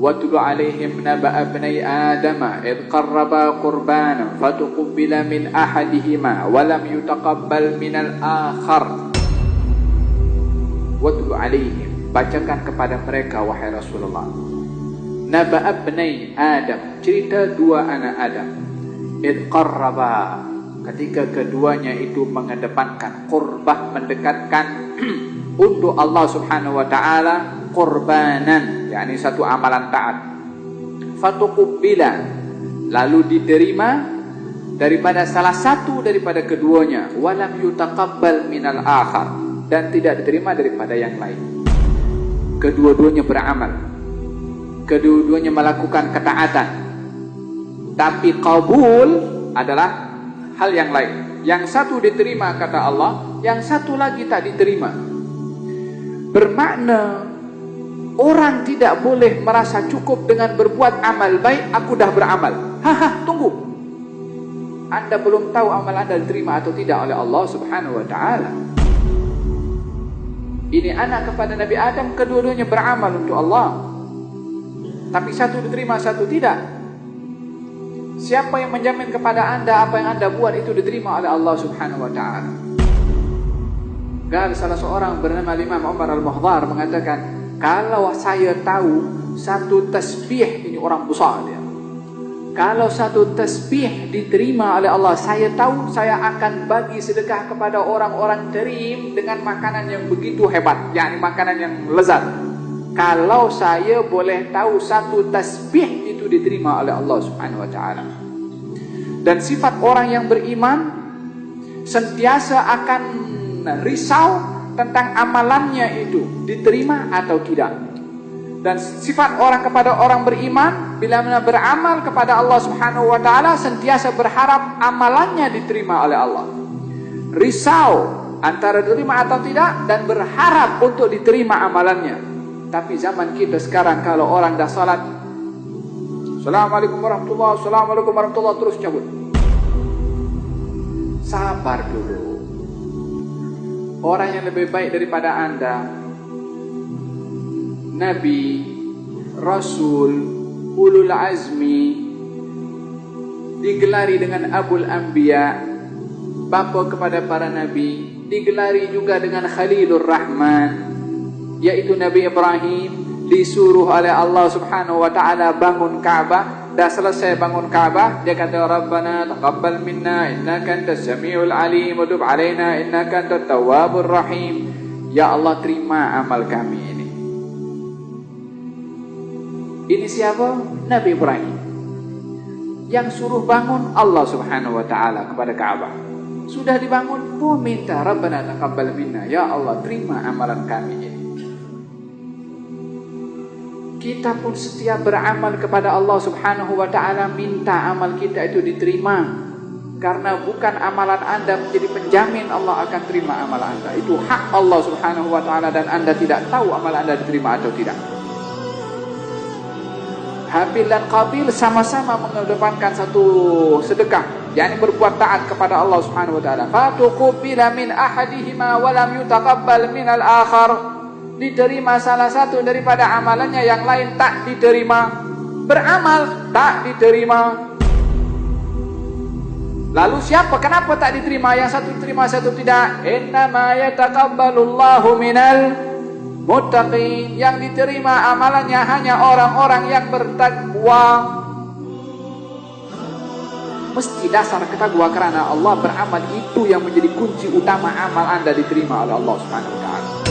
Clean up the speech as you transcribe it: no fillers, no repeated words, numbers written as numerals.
Watlu alaihim naba'a ibnai Adama id qarraba qurbanan fatuqbila min ahadihima wa lam yutaqabbal minal akhar. Watlu alaihim, bacakan kepada mereka wahai Rasulullah, naba'a ibnai Adam, cerita dua anak Adam. Id qarraba, ketika keduanya itu mengedepankan qurbah, mendekatkan untuk Allah Subhanahu wa taala qurbanan, yakni satu amalan taat. Fatuqbila, lalu diterima daripada salah satu daripada keduanya, walam yutaqabbal minal akhar, dan tidak diterima daripada yang lain. Kedua-duanya beramal, kedua-duanya melakukan ketaatan, tapi qabul adalah hal yang lain. Yang satu diterima kata Allah, yang satu lagi tak diterima. Bermakna orang tidak boleh merasa cukup dengan berbuat amal baik. Aku dah beramal. Tunggu. Anda belum tahu amal Anda diterima atau tidak oleh Allah Subhanahu wa taala. Ini anak kepada Nabi Adam, kedua-duanya beramal untuk Allah, tapi satu diterima, satu tidak. Siapa yang menjamin kepada Anda apa yang Anda buat itu diterima oleh Allah Subhanahu wa taala? Salah seorang bernama Imam Umar Al-Muhdhar mengatakan, kalau saya tahu satu tasbih, ini orang besar dia, kalau satu tasbih diterima oleh Allah, saya tahu saya akan bagi sedekah kepada orang-orang karim dengan makanan yang begitu hebat, yakni makanan yang lezat. Kalau saya boleh tahu satu tasbih itu diterima oleh Allah Subhanahu wa taala. Dan sifat orang yang beriman sentiasa akan risau tentang amalannya itu diterima atau tidak. Dan sifat orang kepada orang beriman bila mana beramal kepada Allah Subhanahu wa taala sentiasa berharap amalannya diterima oleh Allah. Risau antara diterima atau tidak dan berharap untuk diterima amalannya. Tapi zaman kita sekarang, kalau orang dah salat, Assalamualaikum warahmatullahi wabarakatuh, Assalamualaikum warahmatullahi wabarakatuh, terus cabut. Sabar dulu. Orang yang lebih baik daripada Anda, Nabi, Rasul, Ulul Azmi, digelari dengan Abul Anbiya, bapa kepada para Nabi, digelari juga dengan Khalilur Rahman, yaitu Nabi Ibrahim, disuruh oleh Allah Subhanahu wa taala bangun Ka'bah. Dah selesai bangun Ka'bah, dia kata, Rabbana taqabbal minna innaka antas samiul alim wa tub alaina innaka antat tawwabur rahim. Ya Allah, terima amal kami ini. Ini siapa? Nabi Ibrahim. Yang suruh bangun Allah Subhanahu wa taala kepada Ka'bah. Sudah dibangun pun minta, Rabbana taqabbal minna, ya Allah terima amalan kami ini. Kita pun setiap beramal kepada Allah Subhanahu wa taala minta amal kita itu diterima. Karena bukan amalan Anda menjadi penjamin Allah akan terima amal Anda. Itu hak Allah Subhanahu wa taala dan Anda tidak tahu amal Anda diterima atau tidak. Habil dan Qabil sama-sama mengedepankan satu sedekah, yakni berbuat taat kepada Allah Subhanahu wa taala. Fatuqbila min ahadihima wa lam yutaqabbal minal akhar. Diterima salah satu daripada amalannya, yang lain tak diterima. Beramal tak diterima. Lalu siapa? Kenapa tak diterima? Yang satu diterima, satu tidak. Innama yataqabbalullahu minal muttaqin. Yang diterima amalannya hanya orang-orang yang bertakwa. Mesti dasar ketakwa kerana Allah beramal, itu yang menjadi kunci utama amal Anda diterima oleh Allah Subhanahu wa taala.